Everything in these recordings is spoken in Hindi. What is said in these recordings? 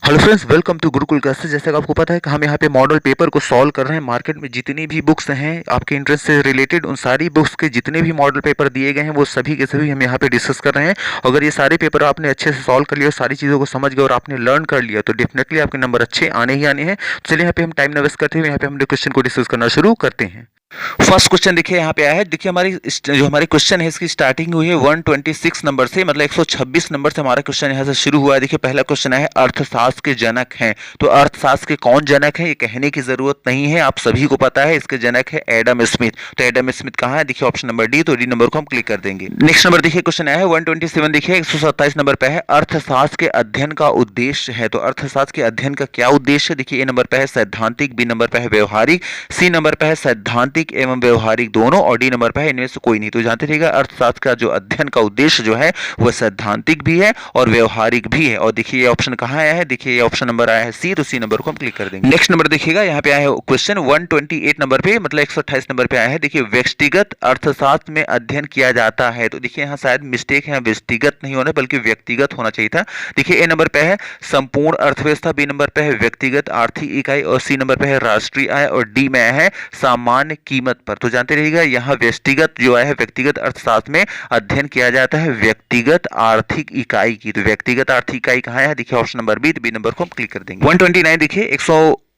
Hello friends, welcome to Gurukul classes. जैसे कि आपको पता है कि हम यहाँ पे मॉडल पेपर को सॉल्व कर रहे हैं। मार्केट में जितनी भी बुक्स हैं आपके इंटरेस्ट से रिलेटेड, उन सारी बुक्स के जितने भी मॉडल पेपर दिए गए हैं वो सभी के सभी हम यहाँ पे डिस्कस कर रहे हैं। अगर ये सारे पेपर आपने अच्छे से सॉल्व कर लिया और सारी चीज़ों को समझ गए और आपने लर्न कर लिया तो डेफिनेटली आपके नंबर अच्छे आने ही आने हैं। चलिए यहाँ पे हम टाइम न वेस्ट करते हुए यहाँ पे हम क्वेश्चन को डिस्कस करना शुरू करते हैं। फर्स्ट क्वेश्चन देखिए यहाँ पे आया है। देखिए हमारी क्वेश्चन है इसकी स्टार्टिंग हुई है 126 नंबर से, मतलब 126 नंबर से हमारा क्वेश्चन यहाँ से शुरू हुआ है। देखिए पहला क्वेश्चन है अर्थशास्त्र के जनक हैं। तो अर्थशास्त्र के कौन जनक है ये कहने की जरूरत नहीं है, आप सभी को पता है। इसके जनक है एडम स्मिथ। तो एडम स्मिथ कहाँ है? देखिए ऑप्शन नंबर डी। तो डी नंबर को हम क्लिक कर देंगे। नेक्स्ट नंबर देखिए क्वेश्चन आया है 127। देखिए 127 नंबर पे है अर्थशास्त्र के अध्ययन का उद्देश्य है। तो अर्थशास्त्र के अध्ययन का क्या उद्देश्य है? देखिए ए नंबर पे है सैद्धांतिक, बी नंबर पे है व्यवहारिक, सी नंबर पे है सैद्धांतिक एवं व्यवहारिक दोनों, और डी नंबर पे है इनमें से कोई नहीं। तो जानते रहिएगा अर्थशास्त्र का जो अध्ययन का उद्देश्य जो है वह सैद्धांतिक भी है और व्यवहारिक भी है। और देखिए ये ऑप्शन कहाँ आया है? देखिए ये ऑप्शन नंबर आया है सी। तो सी नंबर को हम क्लिक कर देंगे। नेक्स्ट नंबर देखिएगा यहाँ पे आया है क्वेश्चन 128 नंबर पे, मतलब 128 नंबर पे आया है। देखिए व्यक्तिगत अर्थशास्त्र में अध्ययन किया जाता है। तो देखिए यहाँ शायद मिस्टेक है, व्यक्तिगत नहीं होना बल्कि व्यक्तिगत होना चाहिए था। देखिए ए नंबर पे है संपूर्ण अर्थव्यवस्था, बी नंबर पे है व्यक्तिगत आर्थिक इकाई, और सी नंबर पे है राष्ट्रीय आय, और डी में है सामान्य कीमत पर। तो जानते रहिएगा यहाँ व्यक्तिगत जो है व्यक्तिगत अर्थशास्त्र में अध्ययन किया जाता है व्यक्तिगत आर्थिक इकाई की। तो व्यक्तिगत आर्थिक इकाई कहाँ है? देखिए ऑप्शन नंबर बी। तो बी नंबर को हम क्लिक कर देंगे। 129 देखिए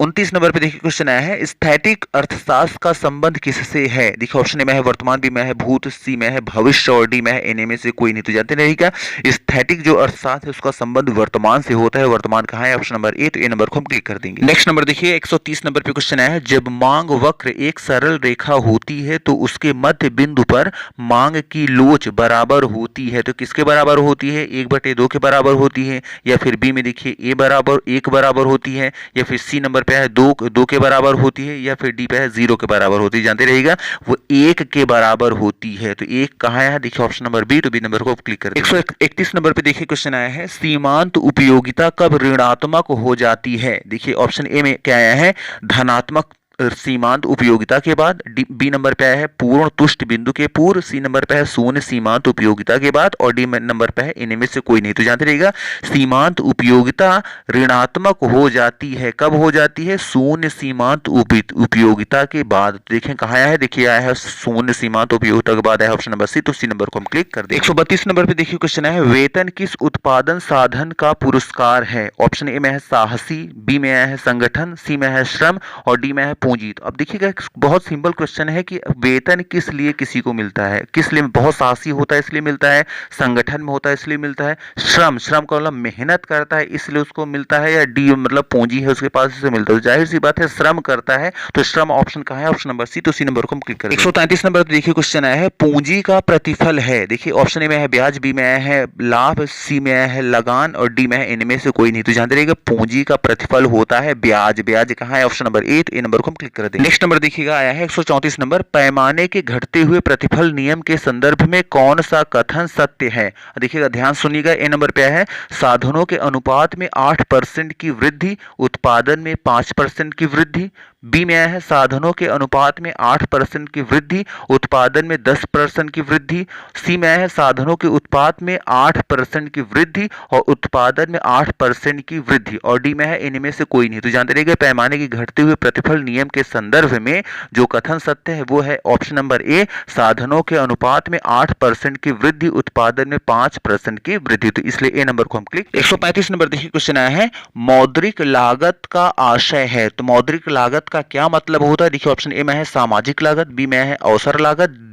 129 नंबर पे देखिए क्वेश्चन आया है स्थैतिक अर्थशास्त्र का संबंध किससे है? देखिए ऑप्शन ए में है वर्तमान, बी में है भूत, सी में है भविष्य, और डी में है इनमें से कोई नहीं। तो जानते रहिएगा स्थैतिक जो अर्थशास्त्र है उसका संबंध वर्तमान से होता है। वर्तमान कहाँ है? Option number A. तो ए नंबर को हम क्लिक कर देंगे। नेक्स्ट नंबर देखिए 130 नंबर पे क्वेश्चन आया है जब मांग वक्र एक सरल रेखा होती है तो उसके मध्य बिंदु पर मांग की लोच बराबर होती है। तो किसके बराबर होती है? 1/2 के बराबर होती है, या फिर बी में देखिए ए बराबर 1 बराबर होती है, या फिर सी नंबर पे है 2 के बराबर होती है, या फिर डी पे है 0 के बराबर होती है। जानते रहिएगा वो 1 के बराबर होती है। तो 1 कहाँ है? देखिए ऑप्शन नंबर बी। तो बी नंबर को क्लिक कर 131 नंबर पे देखिए क्वेश्चन आया है सीमांत उपयोगिता कब ऋणात्मक हो जाती है? देखिए ऑप्शन ए में क्या आया है? धनात्मक सीमांत उपयोगिता के बाद, बी नंबर पे आया है पूर्ण तुष्ट बिंदु के पूर्व, सी नंबर पे है शून्य सीमांत उपयोगिता के बाद, और डी नंबर पे है इनमें से कोई नहीं। तो जानते रहिएगा सीमांत उपयोगिता ऋणात्मक हो जाती है। कब हो जाती है? शून्य सीमांत उपयोगिता के बाद। देखें कहाँ आया है? देखिए आया है शून्य सीमांत उपयोगिता के बाद आया ऑप्शन नंबर सी। तो सी नंबर को हम क्लिक कर दें। 132 नंबर पे देखिए क्वेश्चन है वेतन किस उत्पादन साधन का पुरस्कार है? ऑप्शन ए में है साहसी, बी में आया है संगठन, सी में है श्रम, और डी में है पूंजी। तो अब देखिएगा बहुत सिंपल क्वेश्चन है कि वेतन किस लिए किसी को मिलता है, किस लिए? बहुत साहसी होता है इसलिए मिलता है, संगठन में होता है इसलिए मिलता है, श्रम का मतलब मेहनत करता है इसलिए उसको मिलता है, या डी मतलब पूंजी है उसके पास इससे मिलता है। तो जाहिर सी बात है श्रम करता है। तो श्रम ऑप्शन कहाँ है? Option number C. तो सी नंबर को हम क्लिक करें। 133 नंबर पर देखिए क्वेश्चन आया है पूंजी का प्रतिफल है। देखिए ऑप्शन ए में है ब्याज, बी में आया है लाभ, सी में आया है लगान, और डी में है इनमें से कोई नहीं। तो जानते रहिएगा पूंजी का प्रतिफल होता है ब्याज। ब्याज कहाँ है? Option number A. तो ए नंबर को हम क्लिक कर देंगे। नेक्स्ट नंबर देखिएगा आया है 134 नंबर पैमाने के घटते हुए प्रतिफल नियम के संदर्भ में कौन सा कथन सत्य है? देखिएगा ध्यान सुनिएगा। ए नंबर पे है साधनों के अनुपात में 8% की वृद्धि, उत्पादन में 5% की वृद्धि, बी में आया है साधनों के अनुपात में 8% की वृद्धि, उत्पादन में 10% की वृद्धि, सी में आया है साधनों के उत्पाद में 8% की वृद्धि और उत्पादन में 8% की वृद्धि, और डी में है इनमें से कोई नहीं। तो जानते रहिएगा पैमाने के घटते हुए प्रतिफल नियम के संदर्भ में जो कथन सत्य है वो है ऑप्शन नंबर ए साधनों के अनुपात में 8% की वृद्धि, उत्पादन में 5% की वृद्धि। तो इसलिए ए नंबर को हम क्लिक। 135 नंबर देखिए क्वेश्चन आया है मौद्रिक लागत का आशय है। तो मौद्रिक लागत का क्या मतलब होता है? देखिए ऑप्शन ए में है सामाजिक लागत, बी में है अवसर लागत,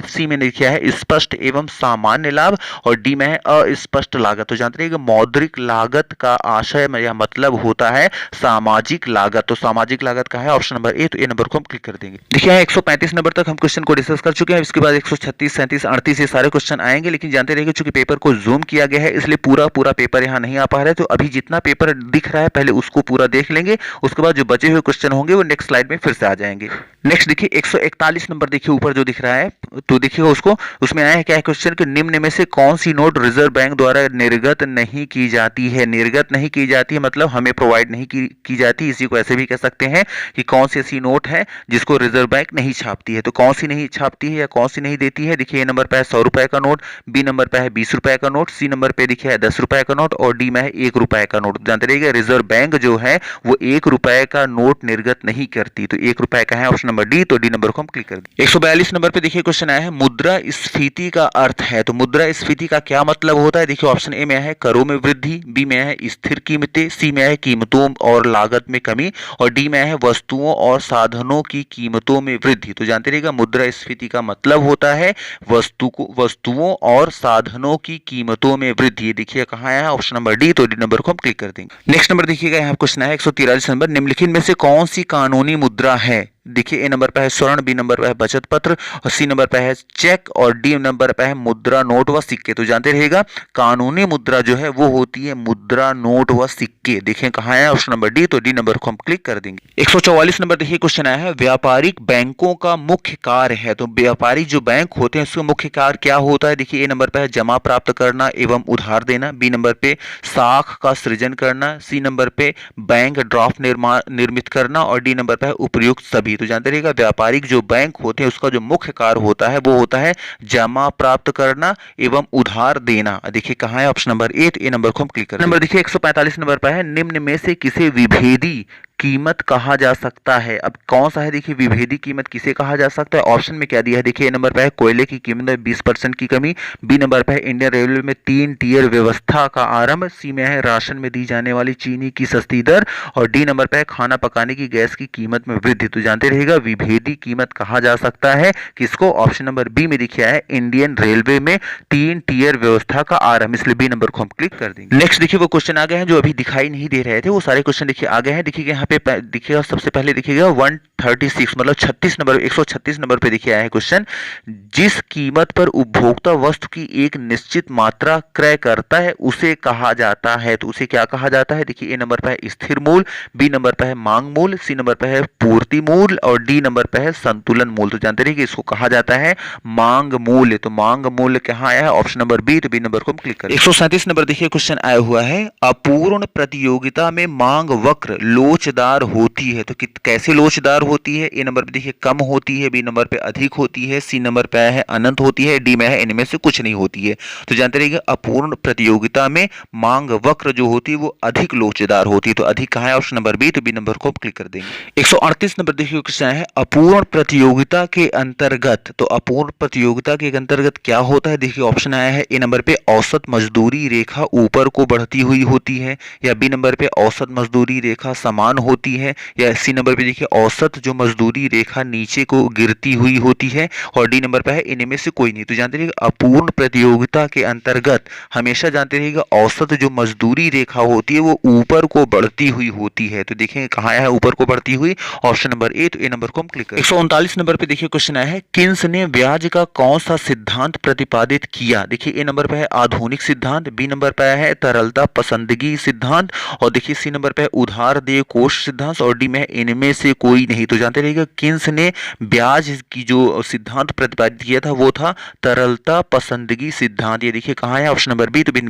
सी में लिखा है स्पष्ट एवं सामान्य लाभ, और डी में है अस्पष्ट लागत। तो जानते रहिएगा मौद्रिक लागत का आशय या मतलब होता है सामाजिक लागत। तो सामाजिक लागत का है ऑप्शन नंबर ए। तो ए नंबर को हम क्लिक कर देंगे। देखिए 135 नंबर तक हम क्वेश्चन को डिस्कस कर चुके हैं। इसके बाद 136, 37, 38 ये सारे क्वेश्चन आएंगे, लेकिन जानते रहिएगा चूंकि पेपर को जूम किया गया है इसलिए पूरा पेपर यहाँ नहीं आ पा रहा है। तो अभी जितना पेपर दिख रहा है पहले उसको पूरा देख लेंगे, उसके बाद जो बचे हुए क्वेश्चन होंगे वो नेक्स्ट स्लाइड में फिर से आ जाएंगे। नेक्स्ट देखिए 141 नंबर देखिए ऊपर जो दिख रहा है, तो देखिए उसको, उसमें आया है क्या है क्वेश्चन कि निम्न में से कौन सी नोट रिजर्व बैंक द्वारा निर्गत नहीं की जाती है? निर्गत नहीं की जाती है मतलब हमें प्रोवाइड नहीं की जाती। इसी को ऐसे भी कह सकते हैं कि कौन सी ऐसी नोट है जिसको रिजर्व बैंक नहीं छापती है, तो कौन सी नहीं छापती है या कौन सी नहीं देती है? देखिए ए नंबर पे है 100 रुपए का नोट, बी नंबर पे है 20 रुपए का नोट, सी नंबर पे देखिए है 10 रुपए का नोट और डी में है 1 रुपए का नोट। जानते रहिएगा रिजर्व बैंक जो है वो 1 रुपए का नोट निर्गत नहीं करती, तो 1 रुपए का है ऑप्शन नंबर डी, तो डी नंबर को हम क्लिक कर दें। 142 नंबर पे देखिए क्वेश्चन आया है मुद्रा स्फीति का अर्थ है, तो मुद्रा स्फीति का क्या मतलब होता है? देखिए ऑप्शन ए में है करों में वृद्धि, बी में है स्थिर कीमतें, सी में है कीमतों और लागत में कमी और डी में है वस्तुओं और साधनों की कीमतों में वृद्धि। तो जानते रहिएगा मुद्रा स्फीति का मतलब होता है वस्तुओं और साधनों की कीमतों में वृद्धि। देखिए कहाँ है ऑप्शन नंबर डी, तो डी नंबर को हम क्लिक कर देंगे। नेक्स्ट नंबर देखिएगा यहाँ क्वेश्चन है 143 नंबर, निम्नलिखित में से कौन सी कानूनी मुद्रा है? देखिए ए नंबर पे है स्वर्ण, बी नंबर पे है बचत पत्र और सी नंबर पे है चेक और डी नंबर पे है मुद्रा नोट व सिक्के। तो जानते रहिएगा कानूनी मुद्रा जो है वो होती है मुद्रा नोट व सिक्के। देखिए कहाँ है ऑप्शन नंबर डी, तो डी नंबर को हम क्लिक कर देंगे। 144 नंबर देखिए क्वेश्चन आया है व्यापारिक बैंकों का मुख्य कार्य है, तो व्यापारिक जो बैंक होते हैं उसका मुख्य कार्य क्या होता है? देखिए ए नंबर पे है जमा प्राप्त करना एवं उधार देना, बी नंबर पे साख का सृजन करना, सी नंबर पे बैंक ड्राफ्ट निर्मित करना और डी नंबर पे है उपयुक्त सभी। तो जानते रहिएगा व्यापारिक जो बैंक होते हैं उसका जो मुख्य कार्य होता है वो होता है जमा प्राप्त करना एवं उधार देना। देखिए कहाँ है ऑप्शन नंबर 8, ए नंबर को हम क्लिक करें। नंबर देखिए 145 नंबर पर है निम्न में से किसे विभेदी कीमत कहा जा सकता है? अब कौन सा है? देखिए विभेदी कीमत किसे कहा जा सकता है? ऑप्शन में क्या दिया है? देखिए ए नंबर पे है कोयले की कीमत में 20% की कमी, बी नंबर पे है इंडियन रेलवे में 3 टियर व्यवस्था का आरंभ, सी में है राशन में दी जाने वाली चीनी की सस्ती दर और डी नंबर पे है खाना पकाने की गैस की कीमत में वृद्धि। तो जानते रहिएगा विभेदी कीमत कहा जा सकता है किसको? ऑप्शन नंबर बी में लिखा है इंडियन रेलवे में 3 टियर व्यवस्था का आरंभ, इसलिए बी नंबर को हम क्लिक कर देंगे। नेक्स्ट देखिए वो क्वेश्चन आ गए हैं जो अभी दिखाई नहीं दे रहे थे, वो सारे क्वेश्चन देखिए आ गए हैं। देखिए यहाँ पे देखिएगा सबसे पहले देखिएगा 136 मतलब 36 नंबर 136 नंबर पे देखिए आया है क्वेश्चन, जिस कीमत पर उपभोक्ता वस्तु की एक निश्चित मात्रा क्रय करता है उसे कहा जाता है, तो उसे क्या कहा जाता है? देखिए ए नंबर पे है स्थिर मूल्य, बी नंबर पे है मांग मूल्य, सी नंबर पे है पूर्ति मूल्य और डी नंबर पे है संतुलन मूल्य। तो जानते रहिए कि इसको कहा जाता है मांग मूल्य, तो मांग मूल्य कहाँ आया है? ऑप्शन नंबर बी, तो बी नंबर को हम क्लिक करें। 137 नंबर देखिए क्वेश्चन आया हुआ है अपूर्ण प्रतियोगिता में मांग वक्र लोचदार होती है, तो कैसे लोचदार होती है? ए नंबर पे देखिए कम होती है, बी नंबर पे अधिक होती है, सी नंबर पे है अनंत होती है, डी में है इनमें से कुछ नहीं होती है। तो जानते रहिए अपूर्ण प्रतियोगिता में मांग वक्र जो होती है वो अधिक लोचदार होती है, तो अधिक कहाँ है? ऑप्शन नंबर बी, तो बी नंबर को क्लिक कर देंगे। 138 नंबर देखिए क्वेश्चन है अपूर्ण प्रतियोगिता के अंतर्गत, तो अपूर्ण प्रतियोगिता के अंतर्गत क्या होता है? देखिए ऑप्शन आया है ए नंबर पे औसत मजदूरी रेखा ऊपर को बढ़ती हुई होती है, या बी नंबर पे औसत मजदूरी रेखा समान होती है, या सी नंबर पे देखिए औसत जो मजदूरी रेखा नीचे को गिरती हुई होती है और डी नंबर पे है इनमें से कोई नहीं। तो जानते रहिएगा अपूर्ण प्रतियोगिता के अंतर्गत हमेशा जानते रहिएगा औसत जो मजदूरी रेखा होती है वो ऊपर को बढ़ती हुई होती है। तो देखें कहाँ है ऊपर को बढ़ती हुई? ऑप्शन नंबर ए, तो ए नंबर को हम क्लिक करें। 139 नंबर पे देखिए क्वेश्चन आया है किन्स ने ब्याज का कौन सा सिद्धांत प्रतिपादित किया? देखिए ए नंबर पे है आधुनिक सिद्धांत, बी नंबर पे है तरलता पसंदगी सिद्धांत और देखिए सी नंबर पे उधार देय कोष सिद्धांत और डी में इनमें से कोई नहीं। तो जानते रहिएगा किन्स ने ब्याज की जो सिद्धांत प्रतिपादित किया था वो था तरलता पसंदगी सिद्धांत। ये देखिए कहाँ है? ऑप्शन नंबर बी, तो बी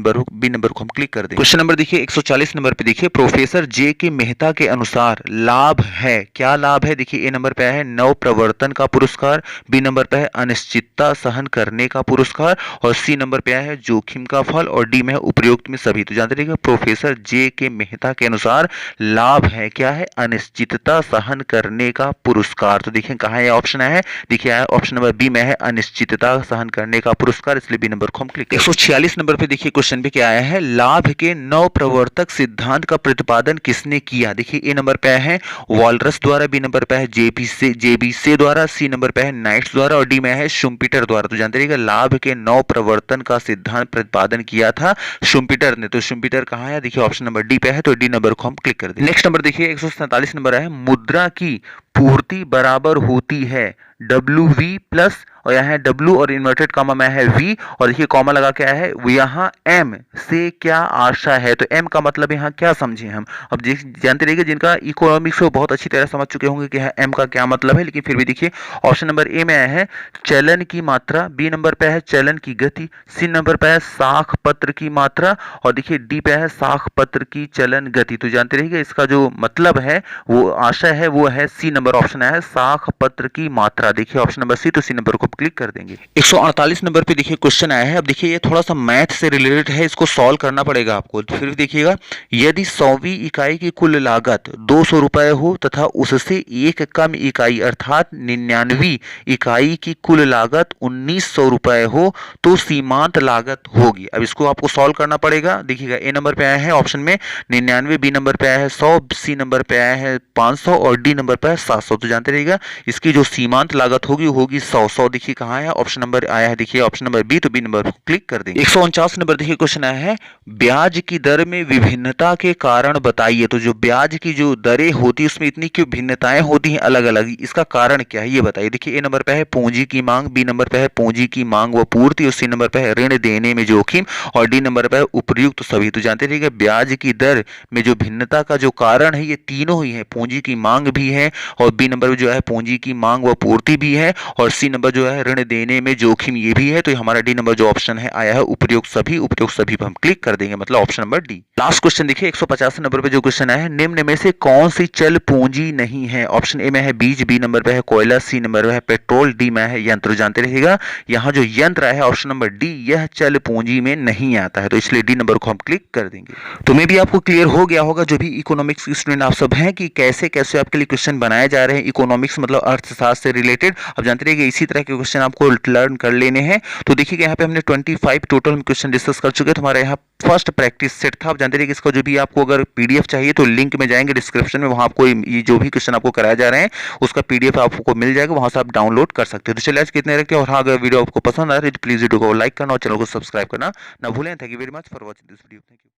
नंबर को हम क्लिक कर दें। क्वेश्चन नंबर देखिए 140 नंबर पे देखिए प्रोफेसर जे के मेहता के अनुसार लाभ है, क्या लाभ है? देखिए ए नंबर पे है नव प्रवर्तन का पुरस्कार, बी नंबर पे है अनिश्चितता सहन करने का पुरस्कार और सी नंबर पे है जोखिम का फल और डी में है उपयुक्त में सभी। तो जानते रहिएगा प्रोफेसर जे के मेहता के अनुसार लाभ है क्या है? अनिश्चितता सहन करने का पुरस्कार। तो देखिए कहाँ है ऑप्शन है? देखिए ऑप्शन नंबर बी में है अनिश्चितता सहन करने का पुरस्कार, इसलिए बी नंबर को हम क्लिक करें। 146 नंबर पे देखिए क्वेश्चन पे क्या आया है लाभ के नव प्रवर्तक सिद्धांत का प्रतिपादन किसने किया? देखिए ए नंबर पे है वॉलरस द्वारा, बी नंबर पे है जेबीसे द्वारा, सी नंबर पे है नाइट्स द्वारा और डी में है शुम्पीटर द्वारा। तो जानते रहिएगा लाभ के नव प्रवर्तन का सिद्धांत प्रतिपादन किया था शुम्पीटर ने। तो शुम्पीटर कहाँ है? देखिए ऑप्शन नंबर डी पे है, तो डी नंबर को हम क्लिक कर दें। नेक्स्ट नंबर देखिए 147 नंबर है मुद्रा की पूर्ति बराबर होती है डब्ल्यू वी प्लस, और यहाँ है डब्ल्यू और इन्वर्टेड कॉमा में है वी, और देखिए कॉमा लगा क्या है, यहाँ एम से क्या आशा है, तो एम का मतलब यहाँ क्या समझे हम। अब जानते रहिए जिनका इकोनॉमिक्स को बहुत अच्छी तरह समझ चुके होंगे कि एम का क्या मतलब है, लेकिन फिर भी देखिए ऑप्शन नंबर ए में आया है चलन की मात्रा, बी नंबर पे है चलन की गति, सी नंबर पे है साख पत्र की मात्रा, और देखिए डी पे है साख पत्र की चलन गति। तो जानते रहिए इसका जो मतलब है, वो आशय है, वो है सी नंबर ऑप्शन है साख पत्र की मात्रा। देखिए ऑप्शन नंबर सी, तो सी नंबर को क्लिक कर देंगे। 148 नंबर पे देखिए क्वेश्चन आया है। अब देखिए ये थोड़ा सा मैथ से रिलेटेड है, इसको सॉल्व करना पड़ेगा आपको। फिर देखिएगा, यदि 100वीं इकाई की कुल लागत 200 रुपए हो तथा उससे एक कम इकाई अर्थात 99वीं इकाई की कुल लागत 1900 रुपए हो तो सीमांत लागत होगी। अब इसको आपको सॉल्व करना पड़ेगा। देखिएगा ए नंबर पे आया है ऑप्शन में 99, बी नंबर पे आया है 100, सी नंबर पे आया है 500 और डी नंबर पे है 700। तो जानते रहिएगा इसकी जो सीमांत लागत होगी 100। देखिए कहाँ है, ऑप्शन नंबर आया है, देखिए ऑप्शन नंबर बी, तो बी नंबर को क्लिक कर देंगे। 149 नंबर देखिए क्वेश्चन आया है, ब्याज की दर में विभिन्नता के कारण बताइए। तो जो ब्याज की जो दरें होती है उसमें इतनी क्यों भिन्नताएं होती हैं अलग अलग, इसका कारण क्या है ये बताइए। देखिए ए नंबर पे है पूंजी की मांग, बी नंबर पे है पूंजी की मांग व पूर्ति, और सी नंबर पे है ऋण देने में जोखिम, और डी नंबर पे है उपर्युक्त सभी। तो जानते रहिएगा ब्याज की दर में जो भिन्नता का जो कारण है ये तीनों ही है, पूंजी की मांग भी है, और बी नंबर जो है पूंजी की मांग व पूर्ति भी है, और सी नंबर जो है ऋण देने में जोखिम ये भी है। तो हमारा डी नंबर जो ऑप्शन है आया है उपयुक्त सभी, उपयुक्त सभी पर हम क्लिक कर देंगे, मतलब option number D. Last question देखिए 150 नंबर पे जो क्वेश्चन आया है, निम्न में से कौन सी चल पूंजी नहीं है। ऑप्शन ए में है बीज, बी नंबर पे है कोयला, सी नंबर पे है पेट्रोल, डी में है यंत्र। जानते रहिएगा यहाँ जो यंत्र है ऑप्शन नंबर डी, यह चल पूंजी में नहीं आता है, तो इसलिए डी नंबर को हम क्लिक कर देंगे। तो मे भी आपको क्लियर हो गया होगा जो भी इकोनॉमिक्स स्टूडेंट आप सब हैं कि कैसे कैसे आपके लिए क्वेश्चन बनाए जा रहे हैं, इकोनॉमिक्स मतलब अर्थशास्त्र से रिलेटेड। अब जानते रहिए इसी तरह के क्वेश्चन आपको लर्न कर लेने हैं। तो देखिए यहाँ पे हमने 25 टोटल क्वेश्चन डिस्कस कर चुके हैं। हमारे यहाँ फर्स्ट प्रैक्टिस सेट था। आप जानते रहिए इसका जो भी आपको अगर पीडीएफ चाहिए तो लिंक में जाएंगे डिस्क्रिप्शन में, वहां आपको ये जो भी क्वेश्चन आपको कराए जा रहे हैं उसका पीडीएफ आपको मिल जाएगा, वहां से आप डाउनलोड कर सकते हैं। तो चलिए आज कितने रखते हैं, और हाँ अगर वीडियो आपको पसंद आ रहा है तो प्लीज वीडियो को लाइक करना और चैनल को सब्सक्राइब करना ना भूलें। Thank you very much for watching this video. Thank you.